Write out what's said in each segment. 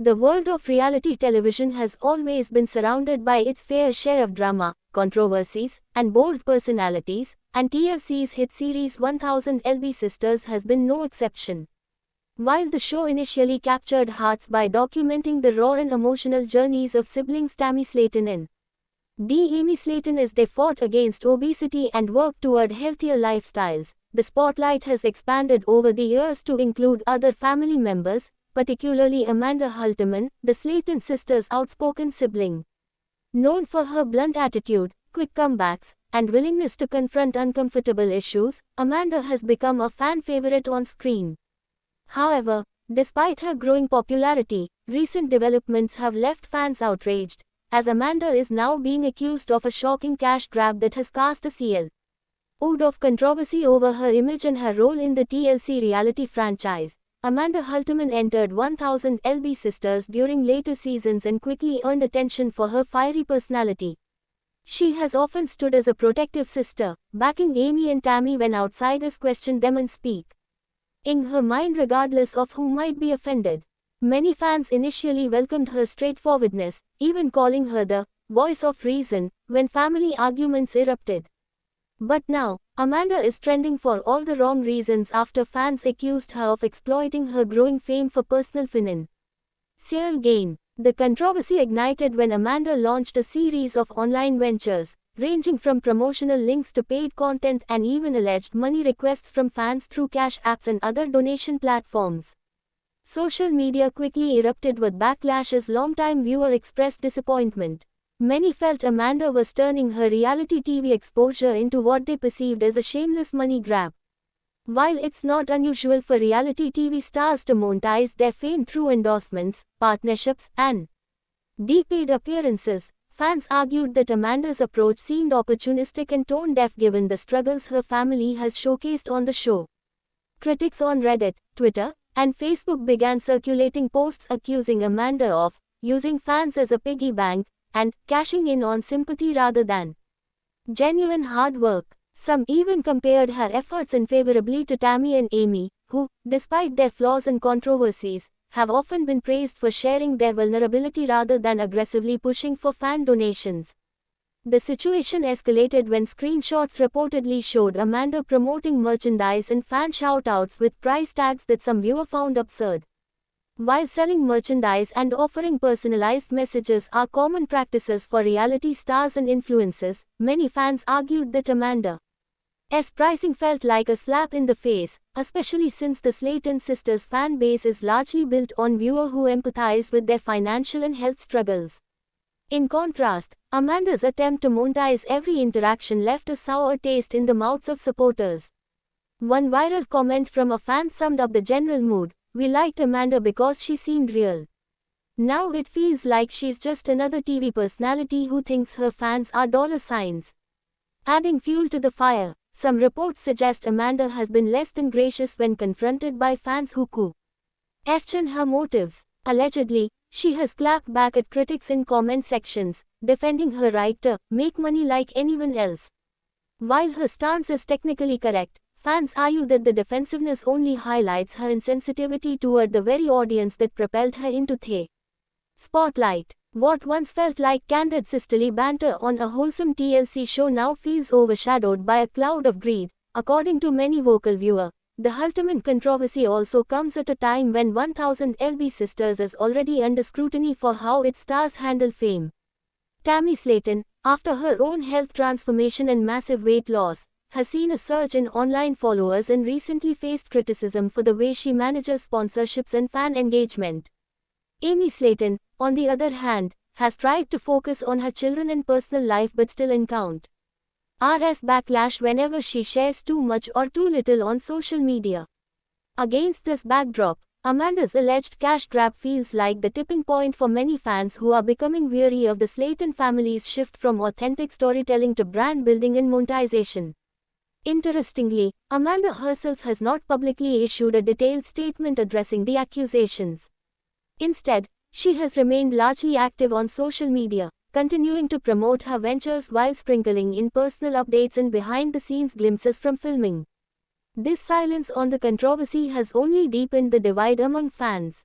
The world of reality television has always been surrounded by its fair share of drama, controversies, and bold personalities, and TLC's hit series 1000 LB Sisters has been no exception. While the show initially captured hearts by documenting the raw and emotional journeys of siblings Tammy Slaton and Amy Slaton as they fought against obesity and worked toward healthier lifestyles, the spotlight has expanded over the years to include other family members, particularly Amanda Halterman, the Slaton sisters' outspoken sibling. Known for her blunt attitude, quick comebacks, and willingness to confront uncomfortable issues, Amanda has become a fan favorite on screen. However, despite her growing popularity, recent developments have left fans outraged, as Amanda is now being accused of a shocking cash grab that has cast a sea of controversy over her image and her role in the TLC reality franchise. Amanda Halterman entered 1000 LB Sisters during later seasons and quickly earned attention for her fiery personality. She has often stood as a protective sister, backing Amy and Tammy when outsiders questioned them and speak in her mind regardless of who might be offended. Many fans initially welcomed her straightforwardness, even calling her the voice of reason when family arguments erupted. But now, Amanda is trending for all the wrong reasons after fans accused her of exploiting her growing fame for personal financial gain. The controversy ignited when Amanda launched a series of online ventures, ranging from promotional links to paid content and even alleged money requests from fans through cash apps and other donation platforms. Social media quickly erupted with backlash as longtime viewers expressed disappointment. Many felt Amanda was turning her reality TV exposure into what they perceived as a shameless money grab. While it's not unusual for reality TV stars to monetize their fame through endorsements, partnerships, and paid appearances, fans argued that Amanda's approach seemed opportunistic and tone-deaf given the struggles her family has showcased on the show. Critics on Reddit, Twitter, and Facebook began circulating posts accusing Amanda of using fans as a piggy bank and cashing in on sympathy rather than genuine hard work. Some even compared her efforts unfavorably to Tammy and Amy, who, despite their flaws and controversies, have often been praised for sharing their vulnerability rather than aggressively pushing for fan donations. The situation escalated when screenshots reportedly showed Amanda promoting merchandise and fan shoutouts with price tags that some viewers found absurd. While selling merchandise and offering personalized messages are common practices for reality stars and influencers, many fans argued that Amanda's pricing felt like a slap in the face, especially since the Slaton sisters' fan base is largely built on viewers who empathize with their financial and health struggles. In contrast, Amanda's attempt to monetize every interaction left a sour taste in the mouths of supporters. One viral comment from a fan summed up the general mood: "We liked Amanda because she seemed real. Now it feels like she's just another TV personality who thinks her fans are dollar signs." Adding fuel to the fire, some reports suggest Amanda has been less than gracious when confronted by fans who question her motives. Allegedly, she has clapped back at critics in comment sections, defending her right to make money like anyone else. While her stance is technically correct, fans argue that the defensiveness only highlights her insensitivity toward the very audience that propelled her into the spotlight. What once felt like candid sisterly banter on a wholesome TLC show now feels overshadowed by a cloud of greed, according to many vocal viewers. The Halterman controversy also comes at a time when 1000 LB Sisters is already under scrutiny for how its stars handle fame. Tammy Slaton, after her own health transformation and massive weight loss, has seen a surge in online followers and recently faced criticism for the way she manages sponsorships and fan engagement. Amy Slaton, on the other hand, has tried to focus on her children and personal life but still encounters backlash whenever she shares too much or too little on social media. Against this backdrop, Amanda's alleged cash grab feels like the tipping point for many fans who are becoming weary of the Slaton family's shift from authentic storytelling to brand building and monetization. Interestingly, Amanda herself has not publicly issued a detailed statement addressing the accusations. Instead, she has remained largely active on social media, continuing to promote her ventures while sprinkling in personal updates and behind-the-scenes glimpses from filming. This silence on the controversy has only deepened the divide among fans.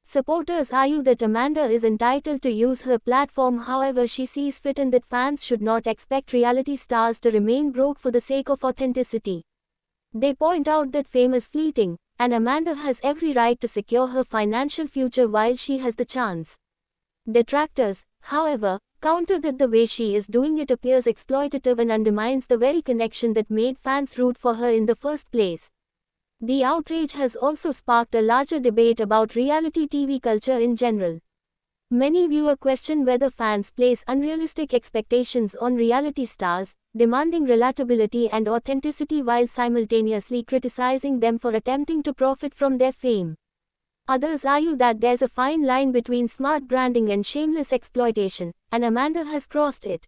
Supporters argue that Amanda is entitled to use her platform however she sees fit and that fans should not expect reality stars to remain broke for the sake of authenticity. They point out that fame is fleeting, and Amanda has every right to secure her financial future while she has the chance. Detractors, however, counter that the way she is doing it appears exploitative and undermines the very connection that made fans root for her in the first place. The outrage has also sparked a larger debate about reality TV culture in general. Many viewers question whether fans place unrealistic expectations on reality stars, demanding relatability and authenticity while simultaneously criticizing them for attempting to profit from their fame. Others argue that there's a fine line between smart branding and shameless exploitation, and Amanda has crossed it.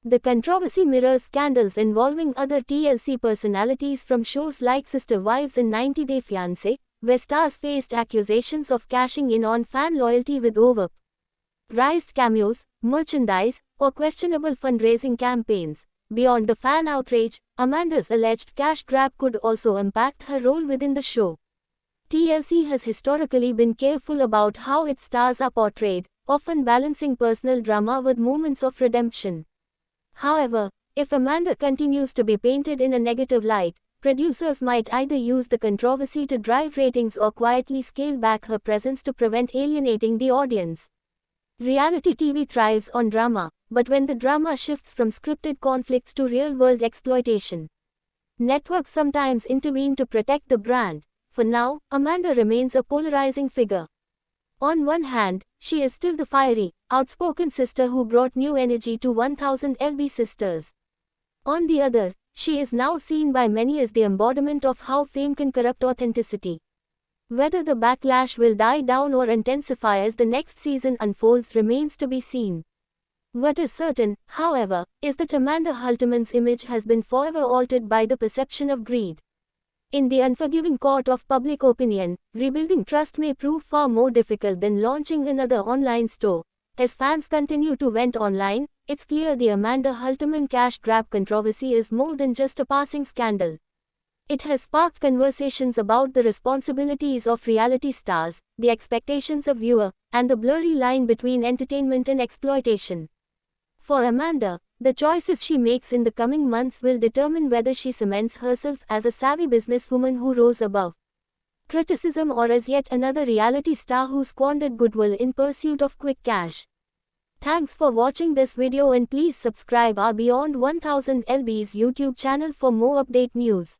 The controversy mirrors scandals involving other TLC personalities from shows like Sister Wives and 90 Day Fiancé, where stars faced accusations of cashing in on fan loyalty with overpriced cameos, merchandise, or questionable fundraising campaigns. Beyond the fan outrage, Amanda's alleged cash grab could also impact her role within the show. TLC has historically been careful about how its stars are portrayed, often balancing personal drama with moments of redemption. However, if Amanda continues to be painted in a negative light, producers might either use the controversy to drive ratings or quietly scale back her presence to prevent alienating the audience. Reality TV thrives on drama, but when the drama shifts from scripted conflicts to real-world exploitation, networks sometimes intervene to protect the brand. For now, Amanda remains a polarizing figure. On one hand, she is still the fiery, outspoken sister who brought new energy to 1000 LB Sisters. On the other, she is now seen by many as the embodiment of how fame can corrupt authenticity. Whether the backlash will die down or intensify as the next season unfolds remains to be seen. What is certain, however, is that Amanda Halterman's image has been forever altered by the perception of greed. In the unforgiving court of public opinion, rebuilding trust may prove far more difficult than launching another online store. As fans continue to vent online, it's clear the Amanda Halterman cash grab controversy is more than just a passing scandal. It has sparked conversations about the responsibilities of reality stars, the expectations of viewers, and the blurry line between entertainment and exploitation. For Amanda, the choices she makes in the coming months will determine whether she cements herself as a savvy businesswoman who rose above criticism or as yet another reality star who squandered goodwill in pursuit of quick cash. Thanks for watching this video and please subscribe our Beyond 1000 LB's YouTube channel for more update news.